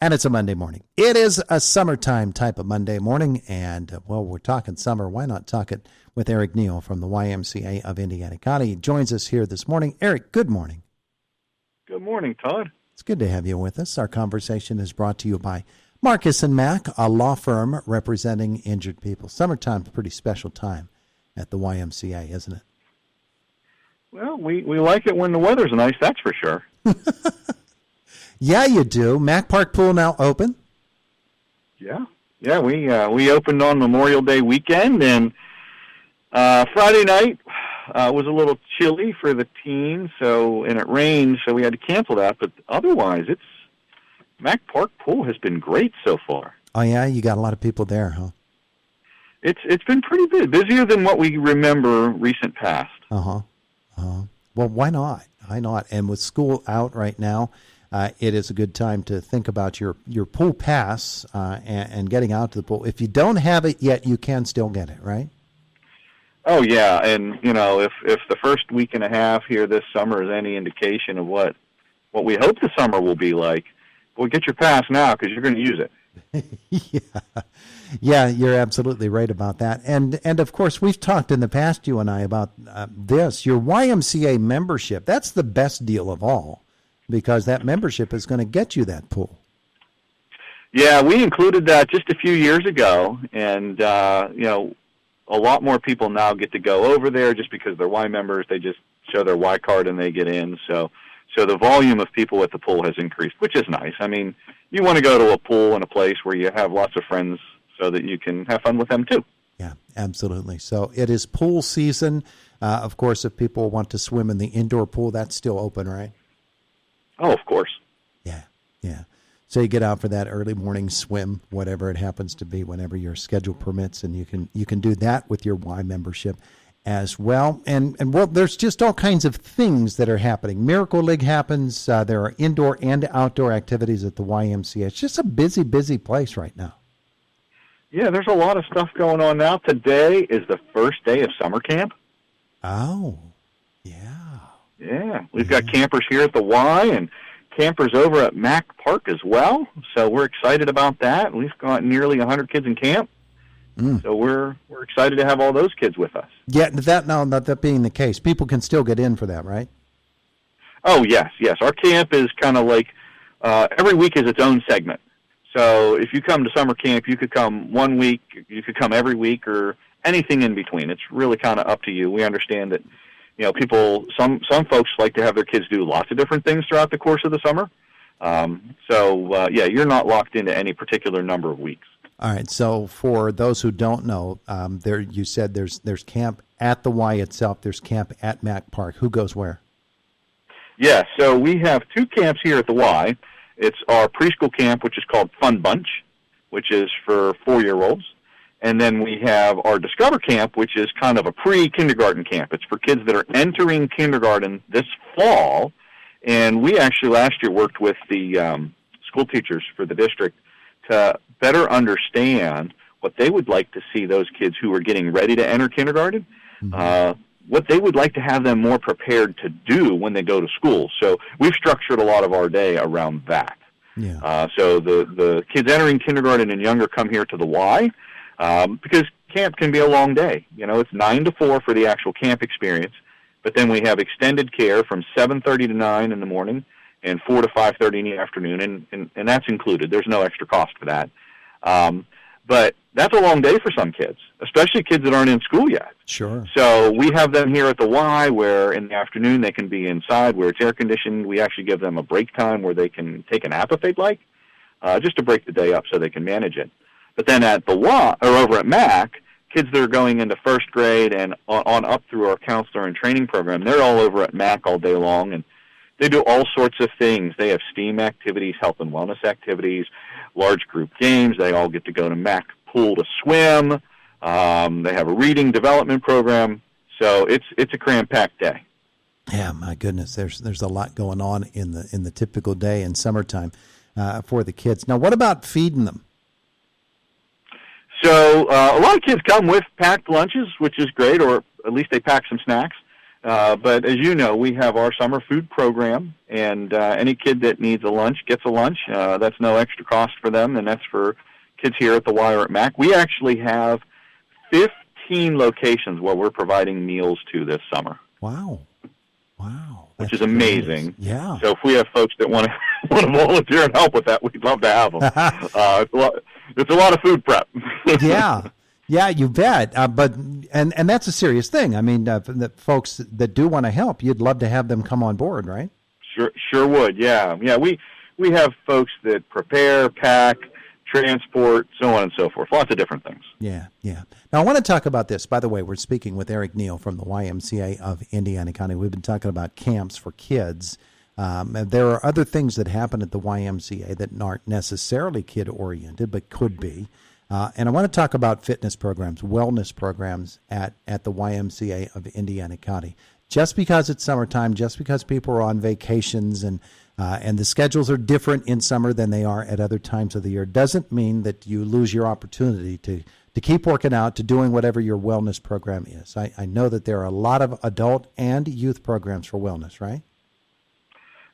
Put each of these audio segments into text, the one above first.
And it's a Monday morning. It is a summertime type of Monday morning, and, well, we're talking summer. Why not talk it with Eric Neal from the YMCA of Indiana County? He joins us here this morning. Eric, good morning. Good morning, Todd. It's good to have you with us. Our conversation is brought to you by Marcus & Mack, a law firm representing injured people. Summertime's a pretty special time at the YMCA, isn't it? Well, we like it when the weather's nice, that's for sure. Yeah, you do. Mack Park Pool now open? Yeah, we opened on Memorial Day weekend, and Friday night was a little chilly for the teens, and it rained, so we had to cancel that. But otherwise, Mack Park Pool has been great so far. Oh, yeah? You got a lot of people there, huh? It's been pretty busy, busier than what we remember recent past. Uh-huh. Well, why not? Why not? And with school out right now, it is a good time to think about your pool pass and getting out to the pool. If you don't have it yet, you can still get it, right? Oh, yeah, and, if the first week and a half here this summer is any indication of what we hope the summer will be like, well, get your pass now because you're going to use it. Yeah, you're absolutely right about that. And of course, we've talked in the past, you and I, about this. Your YMCA membership, that's the best deal of all, because that membership is going to get you that pool. Yeah, we included that just a few years ago, and, a lot more people now get to go over there just because they're Y members. They just show their Y card and they get in. So the volume of people at the pool has increased, which is nice. I mean, you want to go to a pool in a place where you have lots of friends so that you can have fun with them too. Yeah, absolutely. So it is pool season. Of course, if people want to swim in the indoor pool, that's still open, right? Oh, of course. Yeah. So you get out for that early morning swim, whatever it happens to be, whenever your schedule permits, and you can do that with your Y membership as well. And well, there's just all kinds of things that are happening. Miracle League happens. There are indoor and outdoor activities at the YMCA. It's just a busy place right now. Yeah, there's a lot of stuff going on now. Today is the first day of summer camp. Oh, yeah. Yeah, we've got campers here at the Y and campers over at Mack Park as well. So we're excited about that. We've got nearly 100 kids in camp. So we're excited to have all those kids with us. Yeah, that being the case, people can still get in for that, right? Oh, yes. Our camp is kind of like every week is its own segment. So if you come to summer camp, you could come 1 week, you could come every week, or anything in between. It's really kind of up to you. We understand that, some folks like to have their kids do lots of different things throughout the course of the summer. You're not locked into any particular number of weeks. All right. So for those who don't know, you said there's camp at the Y itself. There's camp at Mack Park. Who goes where? Yeah. So we have two camps here at the Y. It's our preschool camp, which is called Fun Bunch, which is for 4-year-olds. And then we have our Discover Camp, which is kind of a pre-kindergarten camp. It's for kids that are entering kindergarten this fall. And we actually last year worked with the school teachers for the district to better understand what they would like to see those kids who are getting ready to enter kindergarten, what they would like to have them more prepared to do when they go to school. So we've structured a lot of our day around that. Yeah. So the kids entering kindergarten and younger come here to the Y because camp can be a long day. It's 9 to 4 for the actual camp experience, but then we have extended care from 7:30 to 9 in the morning and 4 to 5:30 in the afternoon, and that's included. There's no extra cost for that. But that's a long day for some kids, especially kids that aren't in school yet. Sure. So we have them here at the Y where in the afternoon they can be inside where it's air-conditioned. We actually give them a break time where they can take a nap if they'd like, just to break the day up so they can manage it. But then at the Y, or over at Mack, kids that are going into first grade and on up through our counselor and training program, they're all over at Mack all day long, and they do all sorts of things. They have STEAM activities, health and wellness activities, large group games. They all get to go to Mack Pool to swim. They have a reading development program. So it's a cram-packed day. Yeah, my goodness, there's a lot going on in the typical day in summertime for the kids. Now, what about feeding them? So a lot of kids come with packed lunches, which is great, or at least they pack some snacks. But as you know, we have our summer food program, and any kid that needs a lunch gets a lunch. That's no extra cost for them, and that's for kids here at the Y or at Mac. We actually have 15 locations where we're providing meals to this summer. Wow. Wow. Which is amazing. Yeah. So if we have folks that want to volunteer and help with that, we'd love to have them. It's a lot of food prep. Yeah. Yeah, you bet. But that's a serious thing. I mean, the folks that do want to help, you'd love to have them come on board, right? Sure would. Yeah. We have folks that prepare, pack, transport, so on and so forth. Lots of different things. Yeah. Now, I want to talk about this. By the way, we're speaking with Eric Neal from the YMCA of Indiana County. We've been talking about camps for kids. There are other things that happen at the YMCA that aren't necessarily kid-oriented, but could be. And I want to talk about fitness programs, wellness programs at the YMCA of Indiana County. Just because it's summertime, just because people are on vacations and the schedules are different in summer than they are at other times of the year, doesn't mean that you lose your opportunity to keep working out, to doing whatever your wellness program is. I know that there are a lot of adult and youth programs for wellness, right?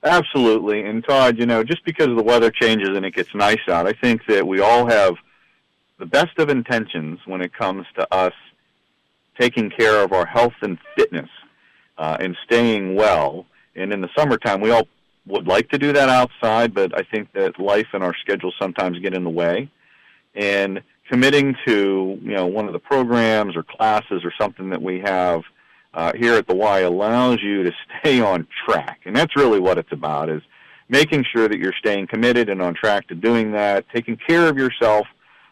Absolutely. And Todd, just because the weather changes and it gets nice out, I think that we all have the best of intentions when it comes to us taking care of our health and fitness and staying well. And in the summertime, we all would like to do that outside, but I think that life and our schedules sometimes get in the way. And committing to, one of the programs or classes or something that we have here at the Y allows you to stay on track. And that's really what it's about, is making sure that you're staying committed and on track to doing that, taking care of yourself.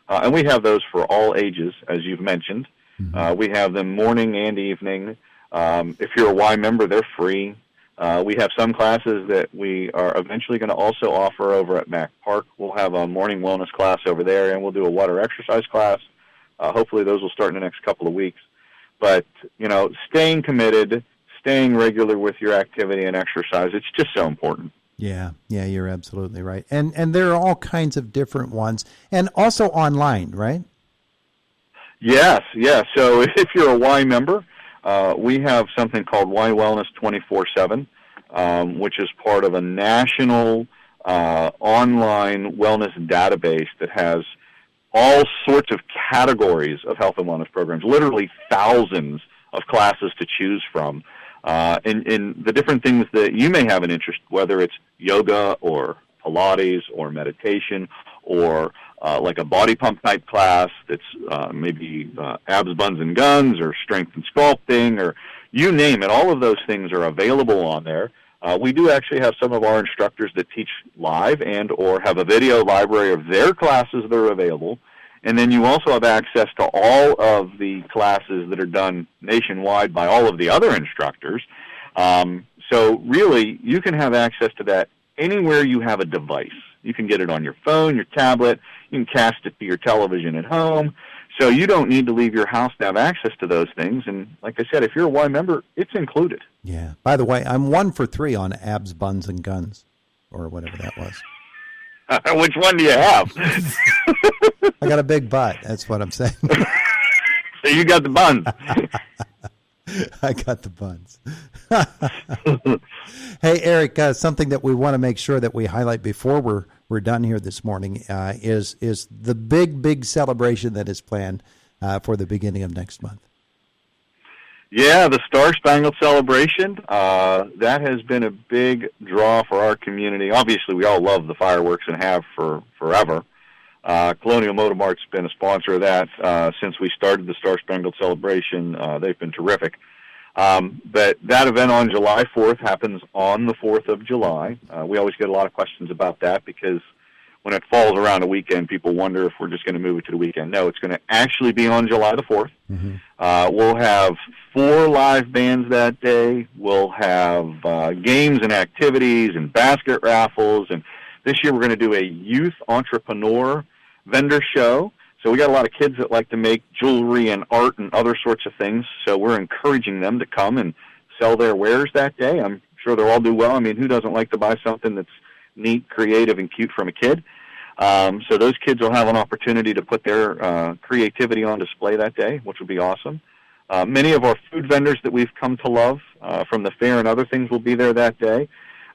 And we have those for all ages, as you've mentioned. Mm-hmm. We have them morning and evening. If you're a Y member, they're free. We have some classes that we are eventually going to also offer over at Mac Park. We'll have a morning wellness class over there, and we'll do a water exercise class. Hopefully those will start in the next couple of weeks. But, staying committed, staying regular with your activity and exercise, it's just so important. Yeah, you're absolutely right. And there are all kinds of different ones, and also online, right? Yes. So if you're a Y member, we have something called Y Wellness 24/7, which is part of a national online wellness database that has all sorts of categories of health and wellness programs, literally thousands of classes to choose from. In the different things that you may have an interest, whether it's yoga or Pilates or meditation or like a body pump type class that's maybe abs, buns, and guns or strength and sculpting or you name it. All of those things are available on there. We do actually have some of our instructors that teach live and or have a video library of their classes that are available. And then you also have access to all of the classes that are done nationwide by all of the other instructors. So really, you can have access to that anywhere you have a device. You can get it on your phone, your tablet. You can cast it to your television at home. So you don't need to leave your house to have access to those things. And like I said, if you're a Y member, it's included. Yeah. By the way, I'm 1 for 3 on abs, buns, and guns, or whatever that was. Which one do you have? I got a big butt. That's what I'm saying. So you got the buns. I got the buns. Hey, Eric, something that we want to make sure that we highlight before we're done here this morning is the big celebration that is planned for the beginning of next month. Yeah, the Star Spangled Celebration. That has been a big draw for our community. Obviously, we all love the fireworks and have for forever. Colonial Motor Mart's been a sponsor of that since we started the Star Spangled Celebration. They've been terrific. But that event on July 4th happens on the 4th of July. We always get a lot of questions about that because when it falls around a weekend, people wonder if we're just going to move it to the weekend. No, it's going to actually be on July the 4th. Mm-hmm. We'll have 4 live bands that day. We'll have games and activities and basket raffles. And this year we're going to do a youth entrepreneur vendor show. So we got a lot of kids that like to make jewelry and art and other sorts of things. So we're encouraging them to come and sell their wares that day. I'm sure they'll all do well. I mean, who doesn't like to buy something that's neat, creative, and cute from a kid? So those kids will have an opportunity to put their creativity on display that day, which will be awesome. Many of our food vendors that we've come to love from the fair and other things will be there that day.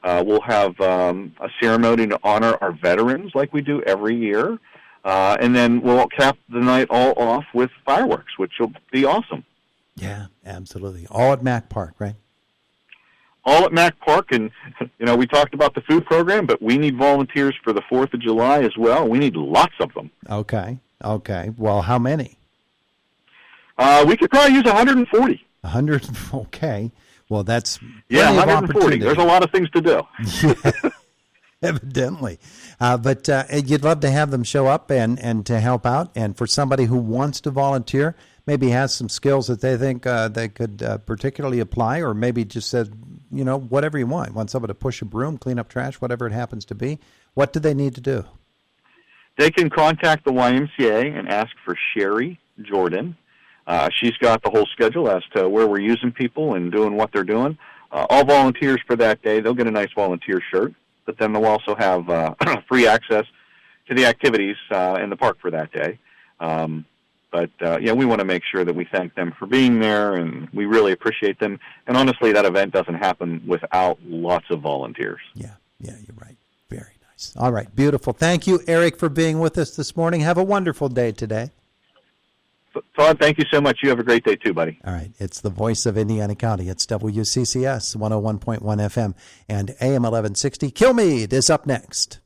We'll have a ceremony to honor our veterans like we do every year. And then we'll cap the night all off with fireworks, which will be awesome. Yeah, absolutely. All at Mac Park, right? All at Mac Park. And, we talked about the food program, but we need volunteers for the 4th of July as well. We need lots of them. Okay. Well, how many? We could probably use 140. 100. Okay. Well, that's yeah, plenty of 140. opportunity. There's a lot of things to do. Yeah, evidently. But you'd love to have them show up and to help out. And for somebody who wants to volunteer, maybe has some skills that they think they could particularly apply, or maybe just said, whatever you want. Want somebody to push a broom, clean up trash, whatever it happens to be. What do they need to do? They can contact the YMCA and ask for Sherry Jordan. She's got the whole schedule as to where we're using people and doing what they're doing. All volunteers for that day, they'll get a nice volunteer shirt, but then they'll also have free access to the activities in the park for that day. We want to make sure that we thank them for being there, and we really appreciate them. And honestly, that event doesn't happen without lots of volunteers. Yeah, you're right. Very nice. All right, beautiful. Thank you, Eric, for being with us this morning. Have a wonderful day today. Todd, thank you so much. You have a great day too, buddy. All right. It's the voice of Indiana County. It's WCCS 101.1 FM and AM 1160. Kilmeade is up next.